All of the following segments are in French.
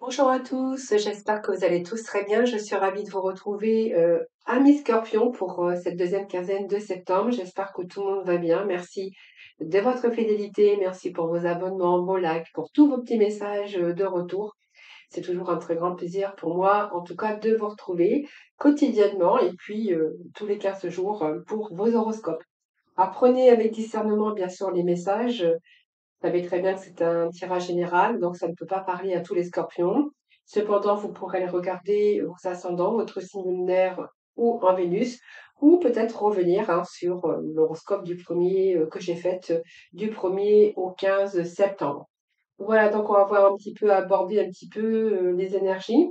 Bonjour à tous, j'espère que vous allez tous très bien. Je suis ravie de vous retrouver amis Scorpion pour cette deuxième quinzaine de septembre. J'espère que tout le monde va bien. Merci de votre fidélité, merci pour vos abonnements, vos likes, pour tous vos petits messages de retour. C'est toujours un très grand plaisir pour moi, en tout cas, de vous retrouver quotidiennement et puis tous les 15 jours pour vos horoscopes. Apprenez avec discernement, bien sûr, les messages. Vous savez très bien que c'est un tirage général, donc ça ne peut pas parler à tous les scorpions. Cependant, vous pourrez regarder vos ascendants, votre signe lunaire ou en Vénus, ou peut-être revenir sur l'horoscope du premier que j'ai fait du 1er au 15 septembre. Voilà, donc on va voir un petit peu, aborder un petit peu les énergies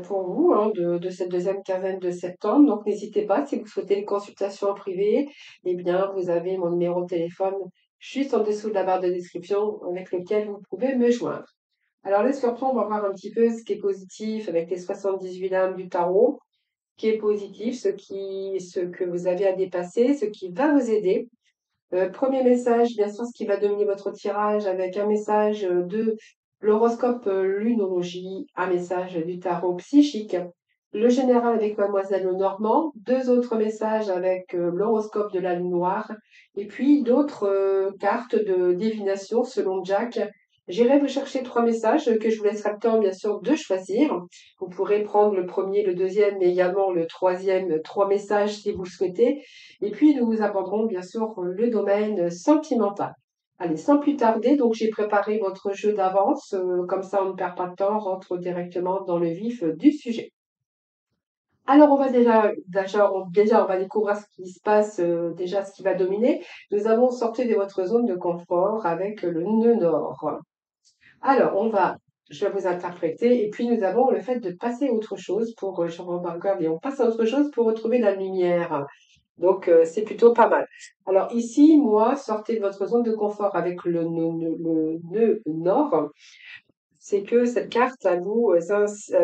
pour vous de cette deuxième quinzaine de septembre. Donc n'hésitez pas, si vous souhaitez une consultation en privé, eh bien vous avez mon numéro de téléphone juste en dessous de la barre de description avec lequel vous pouvez me joindre. Alors les scorpions, on va voir un petit peu ce qui est positif avec les 78 lames du tarot, ce qui est positif, ce que vous avez à dépasser, ce qui va vous aider. Premier message, bien sûr, ce qui va dominer votre tirage avec un message de l'horoscope lunologie, un message du tarot psychique, le général avec Mademoiselle Lenormand, deux autres messages avec l'horoscope de la lune noire, et puis d'autres cartes de divination selon Jack. J'irai vous chercher trois messages que je vous laisserai le temps, bien sûr, de choisir. Vous pourrez prendre le premier, le deuxième, mais également le troisième, trois messages si vous le souhaitez. Et puis, nous aborderons bien sûr le domaine sentimental. Allez, sans plus tarder, donc j'ai préparé votre jeu d'avance, comme ça on ne perd pas de temps, on rentre directement dans le vif du sujet. Alors, on va déjà, on va découvrir ce qui se passe, déjà ce qui va dominer. Nous avons sorti de votre zone de confort avec le nœud nord. Alors, je vais vous interpréter, et puis nous avons le fait de passer à autre chose pour, je regarde, et on passe à autre chose pour retrouver la lumière. Donc, c'est plutôt pas mal. Alors ici, moi, sortez de votre zone de confort avec le nœud nord. C'est que cette carte, elle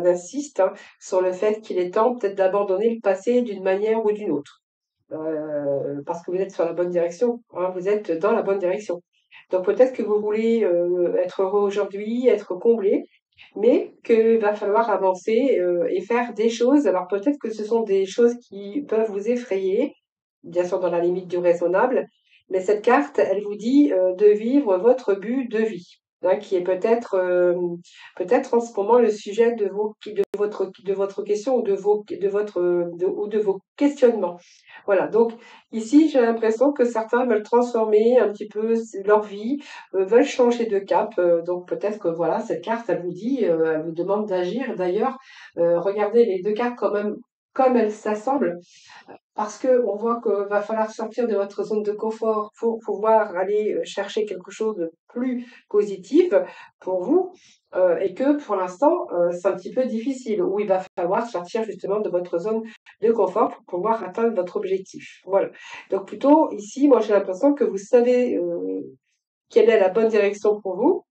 insiste sur le fait qu'il est temps peut-être d'abandonner le passé d'une manière ou d'une autre. Parce que vous êtes sur la bonne direction, hein, vous êtes dans la bonne direction. Donc peut-être que vous voulez être heureux aujourd'hui, être comblé, mais qu'il va falloir avancer et faire des choses. Alors peut-être que ce sont des choses qui peuvent vous effrayer, bien sûr dans la limite du raisonnable, mais cette carte, elle vous dit de vivre votre but de vie, hein, qui est peut-être en ce moment le sujet de votre question ou de vos questionnements. Voilà, donc ici j'ai l'impression que certains veulent transformer un petit peu leur vie, veulent changer de cap. Donc peut-être que voilà, cette carte, elle vous dit, elle vous demande d'agir. D'ailleurs, regardez les deux cartes quand même comme elles s'assemblent, parce que on voit qu'il va falloir sortir de votre zone de confort pour pouvoir aller chercher quelque chose de plus positif pour vous, et que pour l'instant, c'est un petit peu difficile, où il va falloir sortir justement de votre zone de confort pour pouvoir atteindre votre objectif. Voilà. Donc plutôt ici, moi j'ai l'impression que vous savez quelle est la bonne direction pour vous.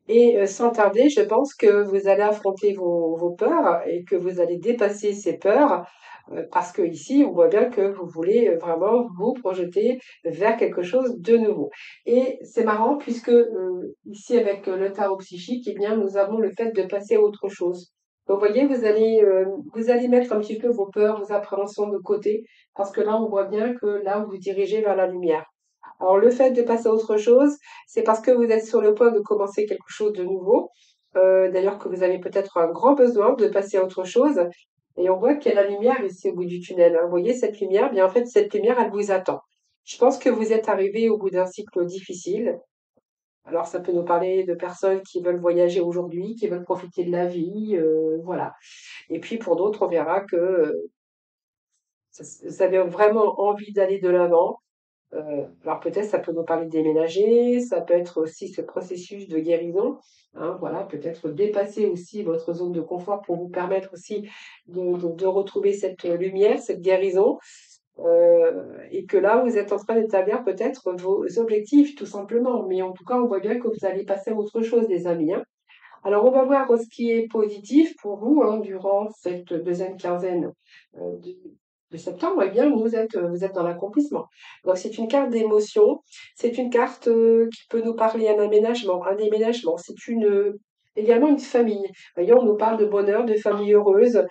Et sans tarder, je pense que vous allez affronter vos peurs et que vous allez dépasser ces peurs, parce que ici, on voit bien que vous voulez vraiment vous projeter vers quelque chose de nouveau. Et c'est marrant puisque ici, avec le tarot psychique, eh bien, nous avons le fait de passer à autre chose. Donc, vous voyez, vous allez mettre un petit peu vos peurs, vos appréhensions de côté, parce que là, on voit bien que là, vous vous dirigez vers la lumière. Alors, le fait de passer à autre chose, c'est parce que vous êtes sur le point de commencer quelque chose de nouveau. D'ailleurs, que vous avez peut-être un grand besoin de passer à autre chose. Et on voit qu'il y a la lumière ici au bout du tunnel, hein. Vous voyez cette lumière? Bien, en fait, cette lumière, elle vous attend. Je pense que vous êtes arrivé au bout d'un cycle difficile. Alors, ça peut nous parler de personnes qui veulent voyager aujourd'hui, qui veulent profiter de la vie, voilà. Et puis, pour d'autres, on verra que vous avez vraiment envie d'aller de l'avant. Alors peut-être ça peut nous parler de déménager, ça peut être aussi ce processus de guérison, hein, voilà, peut-être dépasser aussi votre zone de confort pour vous permettre aussi de retrouver cette lumière, cette guérison, et que là vous êtes en train d'établir peut-être vos objectifs tout simplement, mais en tout cas on voit bien que vous allez passer à autre chose les amis, hein. Alors on va voir ce qui est positif pour vous durant cette deuxième quinzaine euh, de, de septembre. Eh bien, vous êtes dans l'accomplissement. Donc c'est une carte d'émotion, c'est une carte qui peut nous parler d'un aménagement, un déménagement. C'est une également une famille. Voyez, on nous parle de bonheur, de famille heureuse.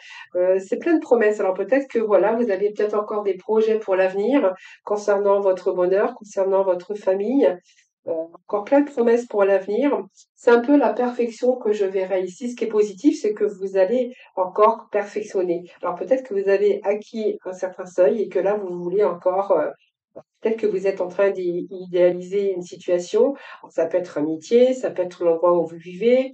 C'est plein de promesses. Alors peut-être que voilà, vous avez peut-être encore des projets pour l'avenir concernant votre bonheur, concernant votre famille. Encore plein de promesses pour l'avenir. C'est un peu la perfection que je verrai ici. Ce qui est positif, c'est que vous allez encore perfectionner. Alors peut-être que vous avez acquis un certain seuil et que là, vous voulez encore peut-être que vous êtes en train d'idéaliser une situation. Alors, ça peut être amitié, ça peut être l'endroit où vous vivez.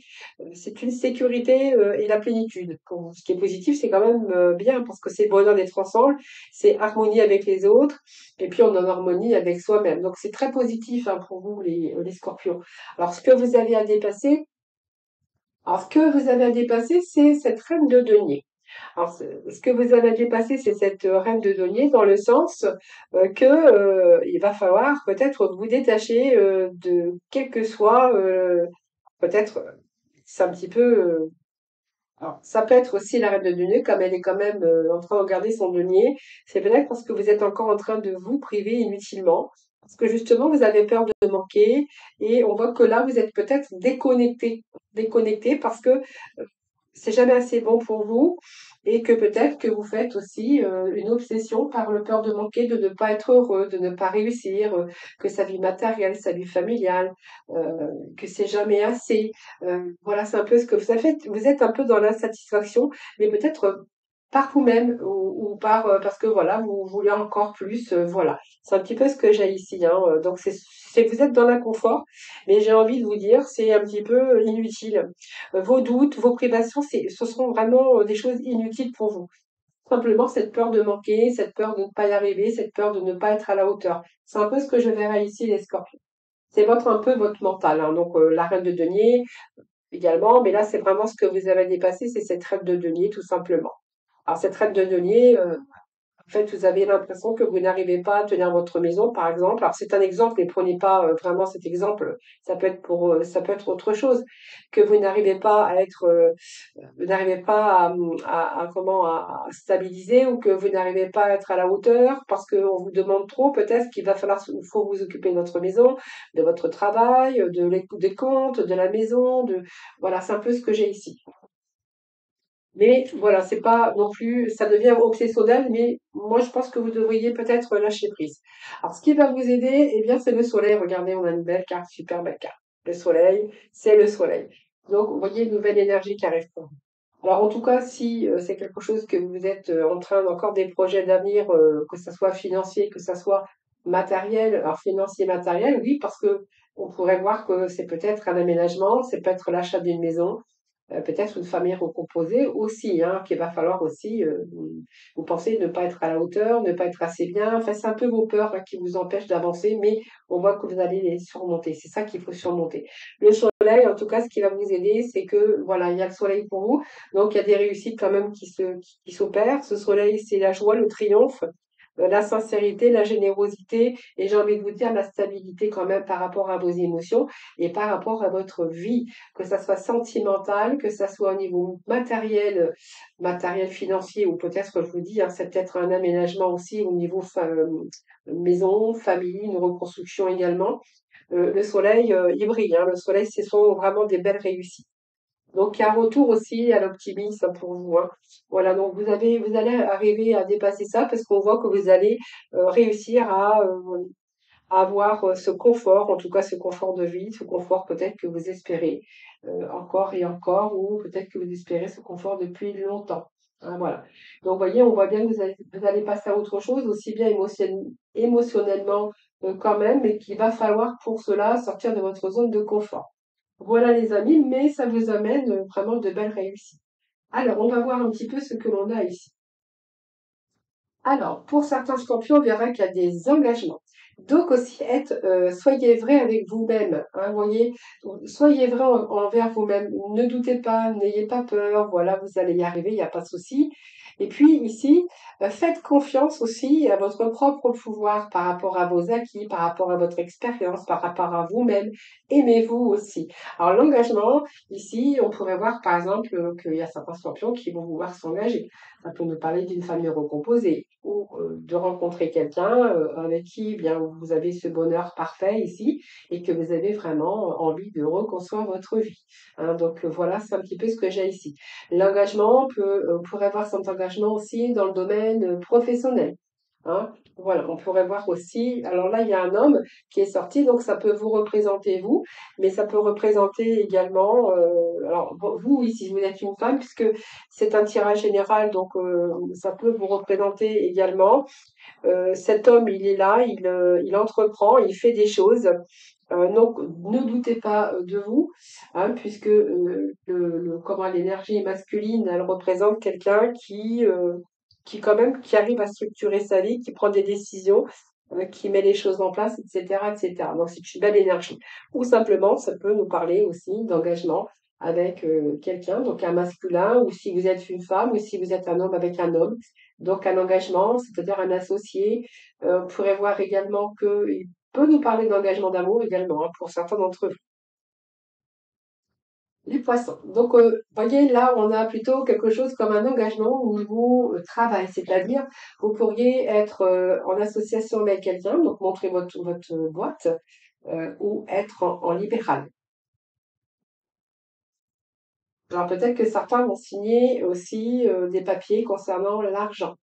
C'est une sécurité et la plénitude. Ce qui est positif, c'est quand même bien parce que c'est le bonheur d'être ensemble, c'est harmonie avec les autres et puis on est en harmonie avec soi-même. Donc c'est très positif hein, pour vous les scorpions. Alors ce que vous avez à dépasser, alors ce que vous avez à dépasser, c'est cette reine de denier. Alors, ce que vous avez dépassé, c'est cette reine de denier dans le sens que il va falloir peut-être vous détacher de quel que soit peut-être c'est un petit peu alors ça peut être aussi la reine de denier comme elle est quand même en train de regarder son denier, c'est peut-être parce que vous êtes encore en train de vous priver inutilement. Parce que justement, vous avez peur de manquer et on voit que là, vous êtes peut-être déconnecté parce que c'est jamais assez bon pour vous et que peut-être que vous faites aussi une obsession par le peur de manquer, de ne pas être heureux, de ne pas réussir, que sa vie matérielle, sa vie familiale, que c'est jamais assez. Voilà, c'est un peu ce que vous faites. Vous êtes un peu dans l'insatisfaction, mais peut-être par vous-même ou par parce que voilà, vous voulez encore plus. Voilà, c'est un petit peu ce que j'ai ici. Hein. Donc vous êtes dans l'inconfort, mais j'ai envie de vous dire, c'est un petit peu inutile. Vos doutes, vos privations, ce sont vraiment des choses inutiles pour vous. Simplement cette peur de manquer, cette peur de ne pas y arriver, cette peur de ne pas être à la hauteur. C'est un peu ce que je verrai ici, les scorpions. C'est un peu votre mental. Hein. Donc la reine de denier également, mais là c'est vraiment ce que vous avez dépassé, c'est cette reine de denier tout simplement. Alors cette reine de denier, en fait, vous avez l'impression que vous n'arrivez pas à tenir votre maison, par exemple. Alors, c'est un exemple, mais prenez pas vraiment cet exemple. Ça peut être autre chose. Que vous n'arrivez pas à être, vous n'arrivez pas comment, à stabiliser ou que vous n'arrivez pas à être à la hauteur parce qu'on vous demande trop. Peut-être qu'il va falloir, il faut vous occuper de votre maison, de votre travail, des comptes, de la maison, voilà, c'est un peu ce que j'ai ici. Mais voilà, c'est pas non plus, ça devient obsessionnel, mais moi je pense que vous devriez peut-être lâcher prise. Alors ce qui va vous aider, eh bien c'est le soleil. Regardez, on a une belle carte, super belle carte. Le soleil, c'est le soleil. Donc vous voyez une nouvelle énergie qui arrive pour vous. Alors en tout cas, si c'est quelque chose que vous êtes en train d'encore des projets d'avenir, que ça soit financier, que ça soit matériel, alors financier, matériel, oui, parce que on pourrait voir que c'est peut-être un aménagement, c'est peut-être l'achat d'une maison, peut-être une famille recomposée aussi, hein, qu'il va falloir aussi, vous pensez ne pas être à la hauteur, ne pas être assez bien. Enfin, c'est un peu vos peurs hein, qui vous empêchent d'avancer, mais on voit que vous allez les surmonter. C'est ça qu'il faut surmonter. Le soleil, en tout cas, ce qui va vous aider, c'est que voilà, il y a le soleil pour vous, donc il y a des réussites quand même qui s'opèrent. Ce soleil, c'est la joie, le triomphe, la sincérité, la générosité, et j'ai envie de vous dire la stabilité quand même par rapport à vos émotions et par rapport à votre vie que ça soit sentimental, que ça soit au niveau matériel financier, ou peut-être, je vous dis, hein, c'est peut-être un aménagement aussi au niveau maison, famille, une reconstruction également. Le soleil, il brille, hein, le soleil, ce sont vraiment des belles réussites. Donc, il y a un retour aussi à l'optimisme pour vous. Hein. Voilà, donc vous allez arriver à dépasser ça parce qu'on voit que vous allez réussir à avoir ce confort, en tout cas ce confort de vie, ce confort peut-être que vous espérez encore et encore, ou peut-être que vous espérez ce confort depuis longtemps. Hein, voilà. Donc, vous voyez, on voit bien que vous allez passer à autre chose, aussi bien émotionnellement quand même, mais qu'il va falloir pour cela sortir de votre zone de confort. Voilà les amis, mais ça vous amène vraiment de belles réussites. Alors, on va voir un petit peu ce que l'on a ici. Alors, pour certains scorpions, on verra qu'il y a des engagements. Donc aussi, soyez vrai avec vous-même. Hein, voyez, soyez vrai envers vous-même. Ne doutez pas, n'ayez pas peur. Voilà, vous allez y arriver, il n'y a pas de souci. Et puis ici, faites confiance aussi à votre propre pouvoir par rapport à vos acquis, par rapport à votre expérience, par rapport à vous-même. Aimez-vous aussi. Alors l'engagement, ici, on pourrait voir par exemple qu'il y a certains scorpions qui vont vouloir s'engager. Ça peut nous parler d'une famille recomposée, ou de rencontrer quelqu'un avec qui eh bien, vous avez ce bonheur parfait ici et que vous avez vraiment envie de reconstruire votre vie. Hein. Donc voilà, c'est un petit peu ce que j'ai ici. L'engagement on pourrait voir cet engagement aussi dans le domaine professionnel. Hein. Voilà, on pourrait voir aussi, alors là, il y a un homme qui est sorti, donc ça peut vous représenter vous, mais ça peut représenter également, alors vous, oui, si vous êtes une femme, puisque c'est un tirage général, donc ça peut vous représenter également. Cet homme, il est là, il entreprend, il fait des choses. Donc, ne doutez pas de vous, hein, puisque comment l'énergie masculine, elle représente quelqu'un qui quand même, qui arrive à structurer sa vie, qui prend des décisions, qui met les choses en place, etc., etc. Donc, c'est une belle énergie. Ou simplement, ça peut nous parler aussi d'engagement avec quelqu'un, donc un masculin, ou si vous êtes une femme, ou si vous êtes un homme avec un homme. Donc, un engagement, c'est-à-dire un associé. On pourrait voir également qu'il peut nous parler d'engagement d'amour également, hein, pour certains d'entre vous. Les poissons. Donc, voyez, là, on a plutôt quelque chose comme un engagement au niveau travail, c'est-à-dire vous pourriez être en association avec quelqu'un, donc montrer votre boîte, ou être en libéral. Alors peut-être que certains vont signer aussi des papiers concernant l'argent.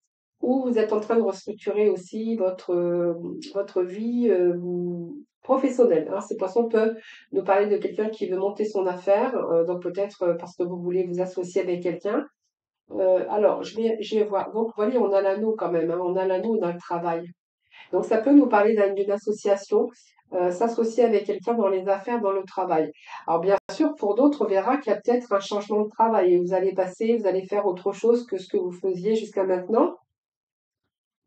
Ou vous êtes en train de restructurer aussi votre vie professionnelle. Hein. Ces poissons peuvent nous parler de quelqu'un qui veut monter son affaire, donc peut-être parce que vous voulez vous associer avec quelqu'un. Alors, je vais voir. Donc, vous voyez, on a l'anneau quand même, hein. On a l'anneau dans le travail. Donc, ça peut nous parler d'une association, s'associer avec quelqu'un dans les affaires, dans le travail. Alors, bien sûr, pour d'autres, on verra qu'il y a peut-être un changement de travail et vous allez faire autre chose que ce que vous faisiez jusqu'à maintenant.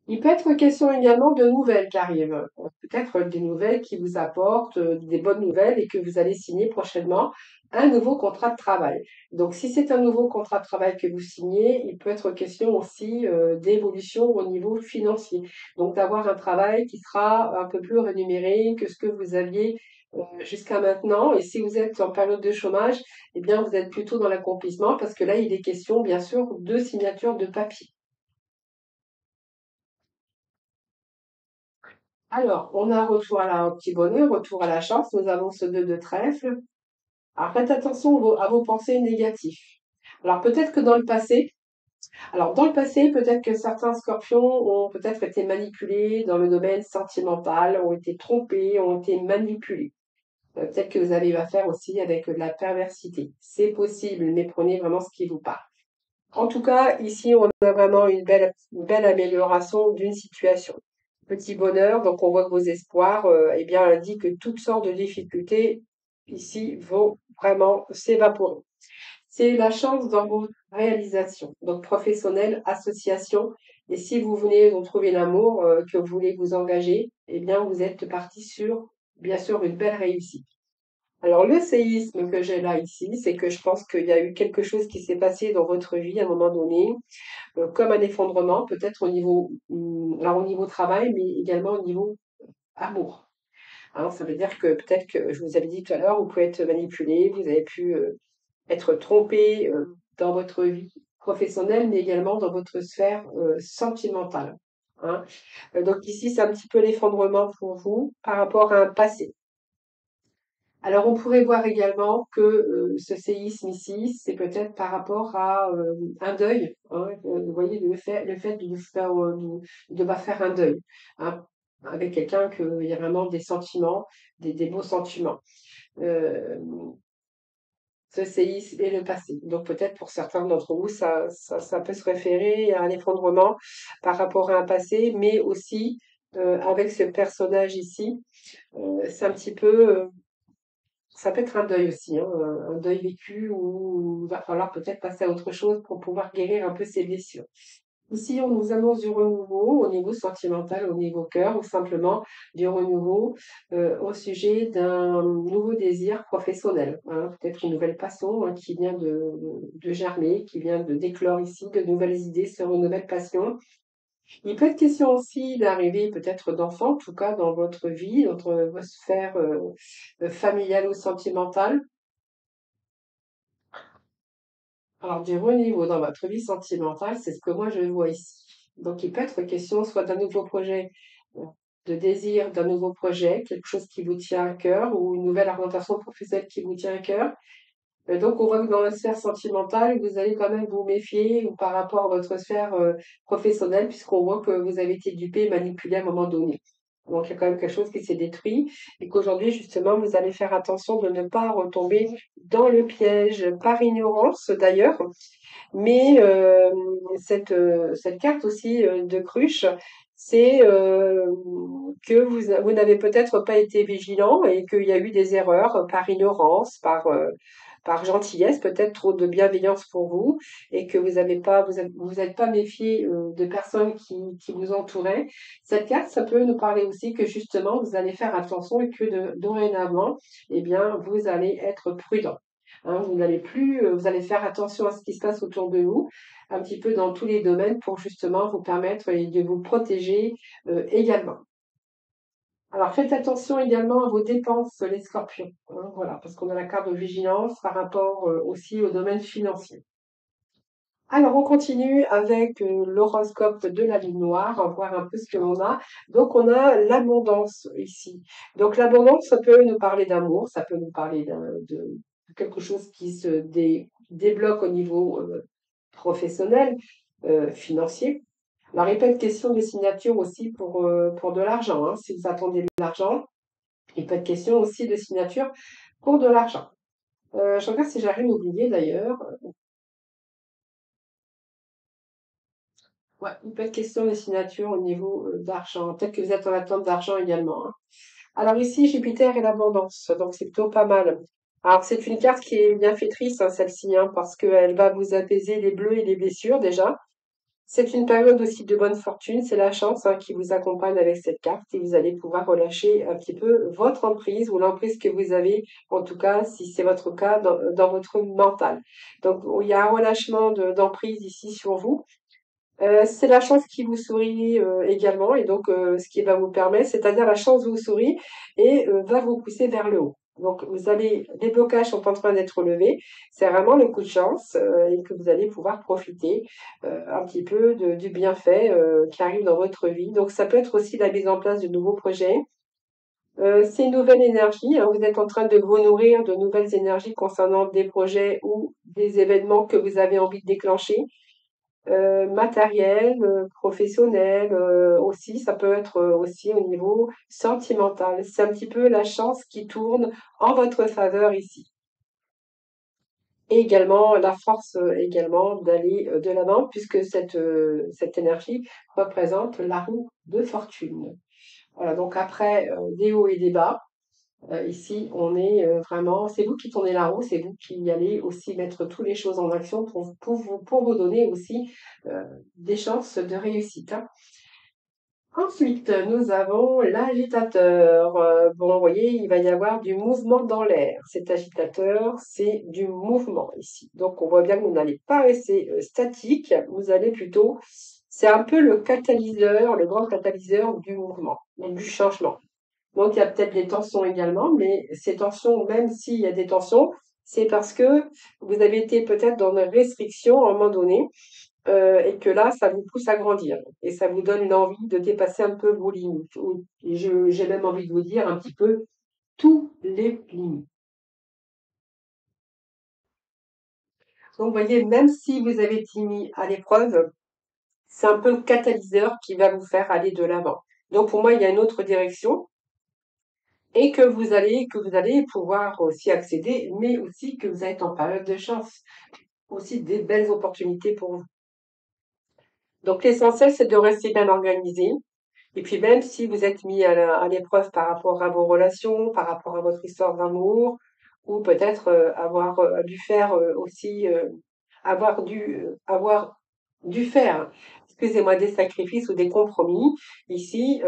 Il peut être question également de nouvelles qui arrivent. Peut-être des nouvelles qui vous apportent des bonnes nouvelles et que vous allez signer prochainement un nouveau contrat de travail. Donc, si c'est un nouveau contrat de travail que vous signez, il peut être question aussi d'évolution au niveau financier. Donc, d'avoir un travail qui sera un peu plus rémunéré que ce que vous aviez jusqu'à maintenant. Et si vous êtes en période de chômage, eh bien, vous êtes plutôt dans l'accomplissement parce que là, il est question, bien sûr, de signature de papier. Alors, on a retour à un petit bonheur, retour à la chance. Nous avons ce 2 de trèfle. Alors, faites attention à vos pensées négatives. Alors, peut-être que dans le passé, peut-être que certains scorpions ont peut-être été manipulés dans le domaine sentimental, ont été trompés, ont été manipulés. Peut-être que vous avez eu affaire aussi avec de la perversité. C'est possible, mais prenez vraiment ce qui vous parle. En tout cas, ici, on a vraiment une belle amélioration d'une situation. Petit bonheur, donc on voit que vos espoirs, eh bien, indiquent que toutes sortes de difficultés ici vont vraiment s'évaporer. C'est la chance dans vos réalisations, donc professionnelle, association. Et si vous venez de trouver l'amour, que vous voulez vous engager, eh bien, vous êtes parti sur, bien sûr, une belle réussite. Alors, le séisme que j'ai là ici, c'est que je pense qu'il y a eu quelque chose qui s'est passé dans votre vie à un moment donné, comme un effondrement, peut-être alors au niveau travail, mais également au niveau amour. Hein. Ça veut dire que peut-être que je vous avais dit tout à l'heure, vous pouvez être manipulé, vous avez pu être trompé dans votre vie professionnelle, mais également dans votre sphère sentimentale. Hein. Donc ici, c'est un petit peu l'effondrement pour vous par rapport à un passé. Alors, on pourrait voir également que ce séisme ici, c'est peut-être par rapport à un deuil. Hein. Vous voyez, le fait de devoir faire un deuil, hein, avec quelqu'un qu'il y a vraiment des sentiments, des beaux sentiments. Euh, Ce séisme et le passé. Donc peut-être pour certains d'entre vous, ça peut se référer à un effondrement par rapport à un passé, mais aussi avec ce personnage ici, c'est un petit peu ça peut être un deuil aussi, hein, un deuil vécu où il va falloir peut-être passer à autre chose pour pouvoir guérir un peu ses blessures. Ici, on nous annonce du renouveau au niveau sentimental, au niveau cœur, ou simplement du renouveau au sujet d'un nouveau désir professionnel. Hein, peut-être une nouvelle passion hein, qui vient de germer, qui vient de déclore ici, de nouvelles idées sur une nouvelle passion. Il peut être question aussi d'arriver peut-être d'enfants, en tout cas dans votre vie, dans votre sphère familiale ou sentimentale. Alors, du renouveau dans votre vie sentimentale, c'est ce que moi je vois ici. Donc, il peut être question soit d'un nouveau projet, euh, de désir d'un nouveau projet, quelque chose qui vous tient à cœur, ou une nouvelle orientation professionnelle qui vous tient à cœur. Donc, on voit que dans la sphère sentimentale, vous allez quand même vous méfier ou par rapport à votre sphère professionnelle, puisqu'on voit que vous avez été dupé, manipulé à un moment donné. Donc, il y a quand même quelque chose qui s'est détruit et qu'aujourd'hui, justement, vous allez faire attention de ne pas retomber dans le piège par ignorance, d'ailleurs. Mais cette carte aussi de cruche, c'est que vous n'avez peut-être pas été vigilant et qu'il y a eu des erreurs par ignorance, par gentillesse, peut-être trop de bienveillance pour vous, et que vous avez pas, vous êtes pas méfié de personnes qui vous entouraient. Cette carte, ça peut nous parler aussi que justement, vous allez faire attention et que dorénavant, eh bien, vous allez être prudent. Hein, vous n'allez plus, vous allez faire attention à ce qui se passe autour de vous, un petit peu dans tous les domaines pour justement vous permettre et de vous protéger également. Alors faites attention également à vos dépenses, les scorpions. Hein, voilà, parce qu'on a la carte de vigilance par rapport aussi au domaine financier. Alors on continue avec l'horoscope de la lune noire, on va voir un peu ce que l'on a. Donc on a l'abondance ici. Donc l'abondance, ça peut nous parler d'amour, ça peut nous parler de quelque chose qui se débloque au niveau professionnel, financier. Alors, il peut être question de signature aussi pour de l'argent, hein, si vous attendez de l'argent. Il peut être question aussi de signature pour de l'argent. Je regarde si j'ai rien oublié d'ailleurs. Ouais, il peut être question de signature au niveau d'argent. Peut-être que vous êtes en attente d'argent également, hein. Alors ici, Jupiter et l'abondance, donc c'est plutôt pas mal. Alors c'est une carte qui est bienfaitrice, hein, celle-ci, hein, parce qu'elle va vous apaiser les bleus et les blessures déjà. C'est une période aussi de bonne fortune, c'est la chance hein, qui vous accompagne avec cette carte et vous allez pouvoir relâcher un petit peu votre emprise ou l'emprise que vous avez, en tout cas si c'est votre cas, dans votre mental. Donc il y a un relâchement d'emprise ici sur vous. C'est la chance qui vous sourit également et donc ce qui va vous permettre, c'est-à-dire la chance vous sourit et va vous pousser vers le haut. Donc vous allez, les blocages sont en train d'être levés, c'est vraiment le coup de chance et que vous allez pouvoir profiter un petit peu du bienfait qui arrive dans votre vie. Donc ça peut être aussi la mise en place de nouveaux projets. C'est une nouvelle énergie, hein, vous êtes en train de vous nourrir de nouvelles énergies concernant des projets ou des événements que vous avez envie de déclencher matériel, professionnel aussi, ça peut être aussi au niveau sentimental. C'est un petit peu la chance qui tourne en votre faveur ici. Et également la force également d'aller de l'avant puisque cette énergie représente la roue de fortune. Voilà, donc après des hauts et des bas, ici, on est vraiment, c'est vous qui tournez la roue, c'est vous qui allez aussi mettre toutes les choses en action pour vous donner aussi euh, des chances de réussite, hein. Ensuite, nous avons l'agitateur. Bon, vous voyez, il va y avoir du mouvement dans l'air. Cet agitateur, c'est du mouvement ici. Donc, on voit bien que vous n'allez pas rester statique, vous allez plutôt, c'est un peu le catalyseur, le grand catalyseur du mouvement, du changement. Donc, il y a peut-être des tensions également, mais ces tensions, même s'il y a des tensions, c'est parce que vous avez été peut-être dans une restriction à un moment donné, et que là, ça vous pousse à grandir. Et ça vous donne une envie de dépasser un peu vos limites. J'ai même envie de vous dire un petit peu tous les limites. Donc, vous voyez, même si vous avez été mis à l'épreuve, c'est un peu le catalyseur qui va vous faire aller de l'avant. Donc, pour moi, il y a une autre direction et que vous allez pouvoir aussi accéder, mais aussi que vous êtes en période de chance, aussi des belles opportunités pour vous. Donc l'essentiel, c'est de rester bien organisé. Et puis même si vous êtes mis à l'épreuve par rapport à vos relations, par rapport à votre histoire d'amour, ou peut-être avoir dû faire aussi, avoir dû faire, excusez-moi, des sacrifices ou des compromis. Ici,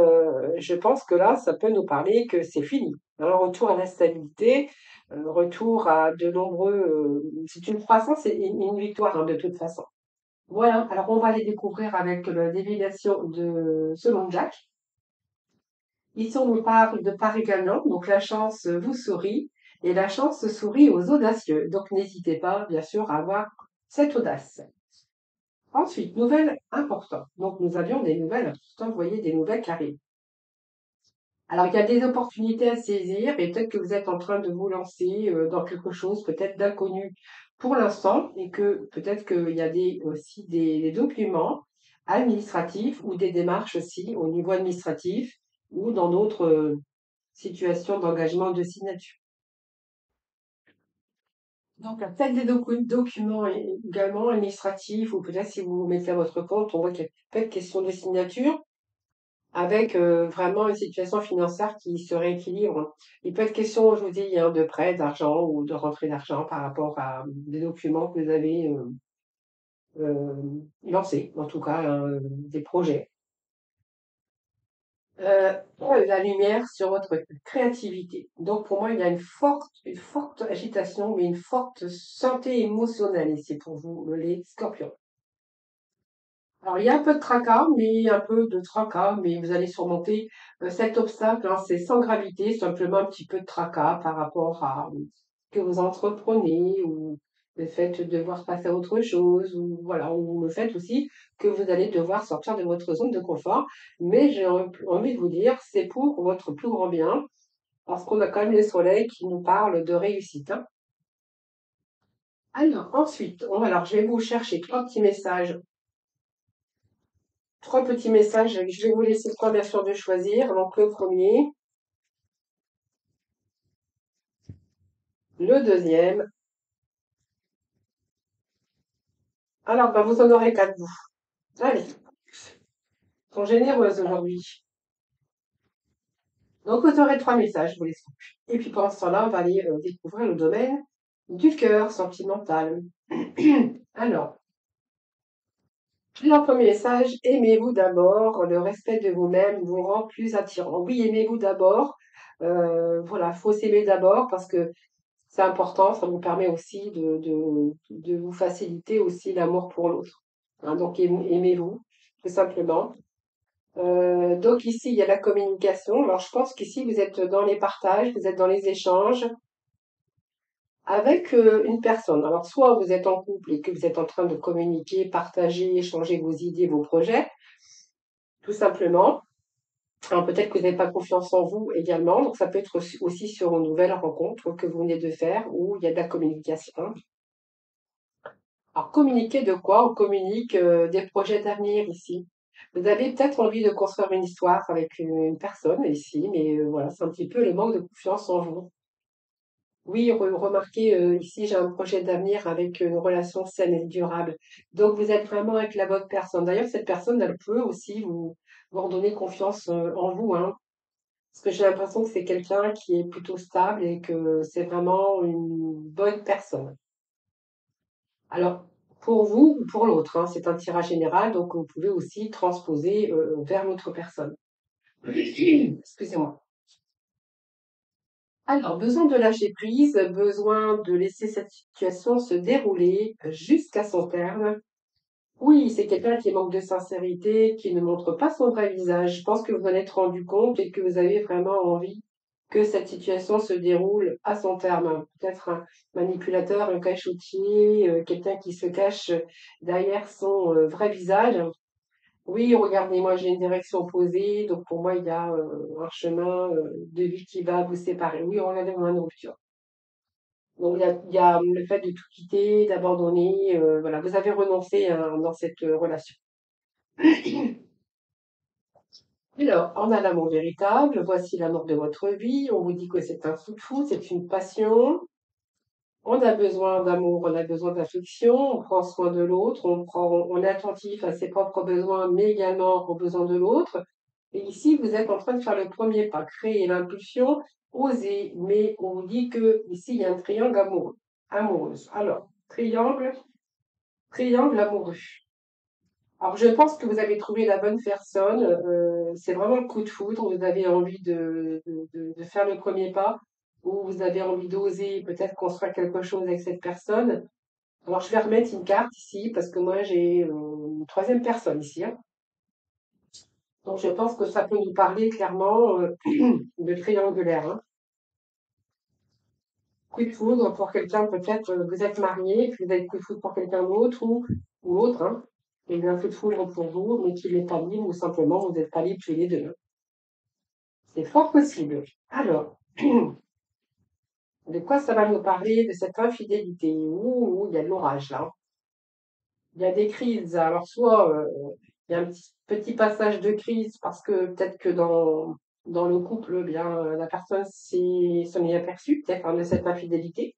je pense que là, ça peut nous parler que c'est fini. Un retour à la stabilité, retour à de nombreux. C'est une croissance et une victoire hein, de toute façon. Voilà, alors on va les découvrir avec la déviation de selon Jack. Ici, on nous parle de Paris gagnant, donc la chance vous sourit et la chance sourit aux audacieux. Donc n'hésitez pas, bien sûr, à avoir cette audace. Ensuite, nouvelles importantes. Donc, nous avions des nouvelles importantes, vous voyez, des nouvelles qui arrivent. Alors, il y a des opportunités à saisir et peut-être que vous êtes en train de vous lancer dans quelque chose peut-être d'inconnu pour l'instant et que peut-être qu'il y a aussi des documents administratifs ou des démarches aussi au niveau administratif ou dans d'autres situations d'engagement de signature. Donc, peut-être des documents également administratifs ou peut-être si vous mettez à votre compte, on voit qu'il y a peut-être question de signature avec vraiment une situation financière qui se rééquilibre. Il peut être question, je vous dis, hein, de prêt d'argent ou de rentrée d'argent par rapport à des documents que vous avez lancés, en tout cas des projets. La lumière sur votre créativité. Donc pour moi, il y a une forte agitation, mais une forte santé émotionnelle ici pour vous, les scorpions. Alors, il y a un peu de tracas, mais un peu de tracas, mais vous allez surmonter cet obstacle, hein, c'est sans gravité, simplement un petit peu de tracas par rapport à ce que vous entreprenez ou le fait de devoir passer à autre chose ou voilà, ou le fait aussi que vous allez devoir sortir de votre zone de confort. Mais j'ai envie de vous dire, c'est pour votre plus grand bien, parce qu'on a quand même le soleil qui nous parle de réussite, hein. Alors, ensuite, alors je vais vous chercher trois petits messages. Je vais vous laisser trois bien sûr de choisir. Donc le premier, le deuxième. Alors, bah, vous en aurez quatre vous. Allez, sont généreuses aujourd'hui. Donc vous aurez trois messages, je vous laisse. Et puis pendant ce temps-là, on va aller découvrir le domaine du cœur sentimental. Alors, le premier message, aimez-vous d'abord. Le respect de vous-même vous rend plus attirant. Oui, aimez-vous d'abord. Voilà, faut s'aimer d'abord parce que c'est important, ça vous permet aussi de vous faciliter aussi l'amour pour l'autre. Hein, donc aimez-vous, tout simplement. Donc ici, il y a la communication. Alors je pense qu'ici, vous êtes dans les partages, vous êtes dans les échanges avec une personne. Alors soit vous êtes en couple et que vous êtes en train de communiquer, partager, échanger vos idées, vos projets, tout simplement. Alors peut-être que vous n'avez pas confiance en vous également, donc ça peut être aussi sur une nouvelle rencontre que vous venez de faire où il y a de la communication. Alors, communiquer de quoi? On communique des projets d'avenir ici. Vous avez peut-être envie de construire une histoire avec une personne ici, mais voilà, c'est un petit peu le manque de confiance en vous. Oui, remarquez, ici, j'ai un projet d'avenir avec une relation saine et durable. Donc, vous êtes vraiment avec la bonne personne. D'ailleurs, cette personne, elle peut aussi vous redonner confiance en vous, hein. Parce que j'ai l'impression que c'est quelqu'un qui est plutôt stable et que c'est vraiment une bonne personne. Alors, pour vous ou pour l'autre, hein, c'est un tirage général, donc vous pouvez aussi transposer vers l'autre personne. Excusez-moi. Alors, besoin de lâcher prise, besoin de laisser cette situation se dérouler jusqu'à son terme. Oui, c'est quelqu'un qui manque de sincérité, qui ne montre pas son vrai visage. Je pense que vous en êtes rendu compte et que vous avez vraiment envie que cette situation se déroule à son terme. Peut-être un manipulateur, un cachotier, quelqu'un qui se cache derrière son vrai visage. Oui, regardez, moi j'ai une direction opposée, donc pour moi il y a un chemin de vie qui va vous séparer. Oui, regardez, on a une rupture. Donc il y a le fait de tout quitter, d'abandonner, voilà, vous avez renoncé hein, dans cette relation. Alors, on a l'amour véritable, voici l'amour de votre vie, on vous dit que c'est un coup de foudre, c'est une passion, on a besoin d'amour, on a besoin d'affection, on prend soin de l'autre, on est attentif à ses propres besoins, mais également aux besoins de l'autre. Et ici, vous êtes en train de faire le premier pas, créer l'impulsion, oser, mais on vous dit que ici, il y a un triangle amoureux, amoureuse. Alors, triangle amoureux. Alors, je pense que vous avez trouvé la bonne personne. C'est vraiment le coup de foudre. Vous avez envie de faire le premier pas ou vous avez envie d'oser peut-être construire quelque chose avec cette personne. Alors, je vais remettre une carte ici parce que moi, j'ai une troisième personne ici, hein. Donc, je pense que ça peut nous parler clairement de triangulaire, hein. Coup de foudre pour quelqu'un, peut-être vous êtes marié, puis vous avez coup de foudre pour quelqu'un d'autre ou autre, hein. Il y a un coup de foudre pour vous, mais qu'il n'est pas libre, ou simplement vous n'êtes pas libre tous les deux. C'est fort possible. Alors, de quoi ça va nous parler de cette infidélité? Ouh, il y a de l'orage là. Il y a des crises. Alors, soit il y a un petit passage de crise parce que peut-être que dans le couple, eh bien, la personne s'en est aperçue, peut-être hein, de cette infidélité.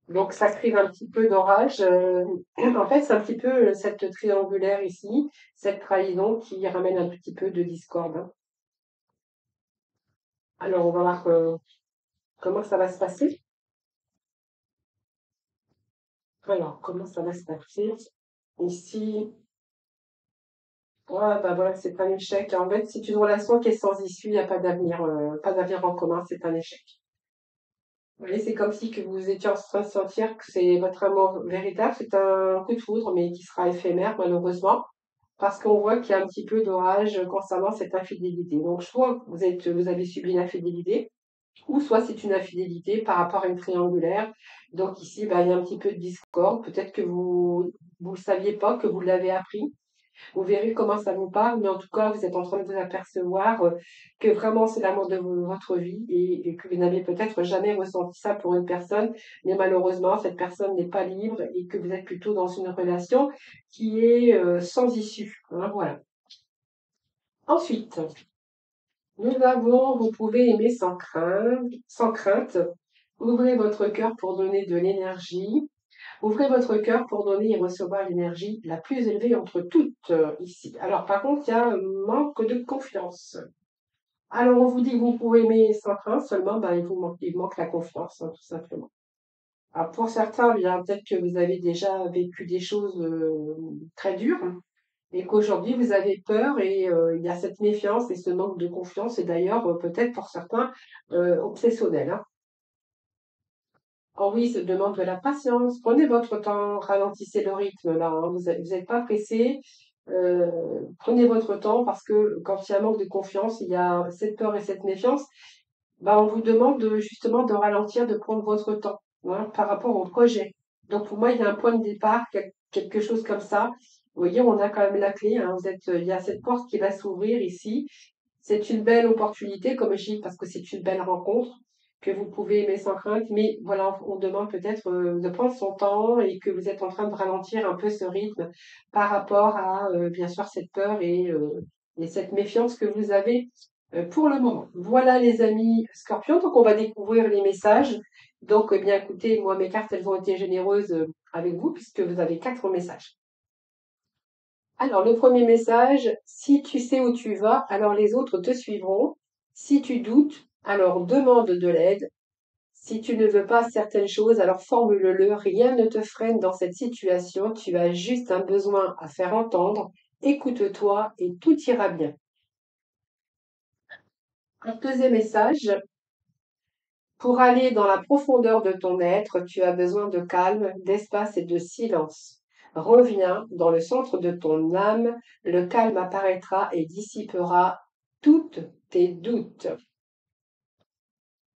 Donc, ça crée un petit peu d'orage. En fait, c'est un petit peu cette triangulaire ici, cette trahison qui ramène un petit peu de discorde, hein. Alors, on va voir comment ça va se passer. Alors, comment ça va se passer? Ici, ouais, bah voilà, c'est un échec. En fait, c'est une relation qui est sans issue, il n'y a pas d'avenir en commun, c'est un échec. Vous voyez, c'est comme si que vous étiez en train de sentir que c'est votre amour véritable, c'est un coup de foudre, mais qui sera éphémère, malheureusement, parce qu'on voit qu'il y a un petit peu d'orage concernant cette infidélité. Donc, soit vous avez subi une infidélité, ou soit c'est une infidélité par rapport à une triangulaire. Donc ici, bah, il y a un petit peu de discorde. Peut-être que vous le saviez pas, que vous l'avez appris. Vous verrez comment ça vous parle, mais en tout cas, vous êtes en train de vous apercevoir que vraiment c'est l'amour de votre vie et que vous n'avez peut-être jamais ressenti ça pour une personne, mais malheureusement, cette personne n'est pas libre et que vous êtes plutôt dans une relation qui est sans issue, hein, voilà. Ensuite, nous avons, vous pouvez aimer sans crainte, sans crainte. Ouvrez votre cœur pour donner de l'énergie. Ouvrez votre cœur pour donner et recevoir l'énergie la plus élevée entre toutes ici. Alors par contre, il y a un manque de confiance. Alors on vous dit que vous pouvez aimer sans crainte, seulement ben, il manque la confiance, hein, tout simplement. Alors pour certains, bien peut-être que vous avez déjà vécu des choses très dures et qu'aujourd'hui vous avez peur et il y a cette méfiance et ce manque de confiance et d'ailleurs peut-être pour certains obsessionnel, hein. Oh oui, ça demande de la patience. Prenez votre temps, ralentissez le rythme là, hein. Vous n'êtes pas pressé. Prenez votre temps parce que quand il y a un manque de confiance, il y a cette peur et cette méfiance. Bah, on vous demande justement de ralentir, de prendre votre temps, hein, par rapport au projet. Donc pour moi, il y a un point de départ, quelque chose comme ça. Vous voyez, on a quand même la clé, hein. Il y a cette porte qui va s'ouvrir ici. C'est une belle opportunité, comme je dis, parce que c'est une belle rencontre que vous pouvez aimer sans crainte, mais voilà, on demande peut-être de prendre son temps et que vous êtes en train de ralentir un peu ce rythme par rapport à, bien sûr, cette peur et cette méfiance que vous avez pour le moment. Voilà, les amis Scorpions, donc on va découvrir les messages. Donc, bien écoutez, moi, mes cartes, elles ont été généreuses avec vous puisque vous avez 4 messages. Alors, le premier message, si tu sais où tu vas, alors les autres te suivront. Si tu doutes, alors demande de l'aide. Si tu ne veux pas certaines choses, alors formule-le. Rien ne te freine dans cette situation. Tu as juste un besoin à faire entendre. Écoute-toi et tout ira bien. Un deuxième message, pour aller dans la profondeur de ton être, tu as besoin de calme, d'espace et de silence. Reviens dans le centre de ton âme, le calme apparaîtra et dissipera toutes tes doutes.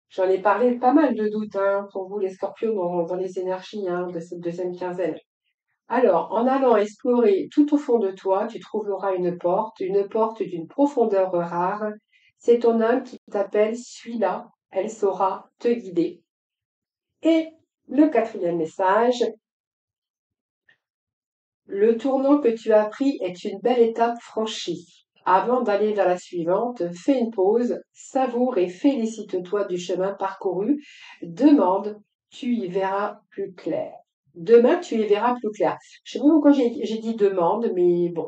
J'en ai parlé pas mal de doutes hein, pour vous les scorpions dans les énergies hein, de cette deuxième quinzaine. Alors, en allant explorer tout au fond de toi, tu trouveras une porte d'une profondeur rare. C'est ton âme qui t'appelle, suis-la, elle saura te guider. Et le quatrième message, le tournant que tu as pris est une belle étape franchie. Avant d'aller vers la suivante, fais une pause, savoure et félicite-toi du chemin parcouru. Demande, tu y verras plus clair. Demain, tu y verras plus clair. Je sais pas pourquoi j'ai dit demande, mais bon.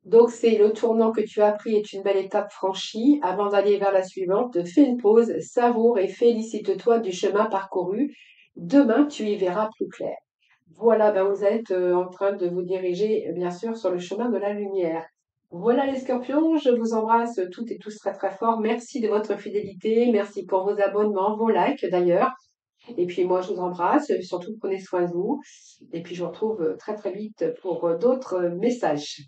Donc, c'est le tournant que tu as pris est une belle étape franchie. Avant d'aller vers la suivante, fais une pause, savoure et félicite-toi du chemin parcouru. Demain, tu y verras plus clair. Voilà, ben vous êtes en train de vous diriger, bien sûr, sur le chemin de la lumière. Voilà les scorpions, je vous embrasse toutes et tous très très fort. Merci de votre fidélité, merci pour vos abonnements, vos likes d'ailleurs. Et puis moi, je vous embrasse, surtout prenez soin de vous. Et puis je vous retrouve très très vite pour d'autres messages.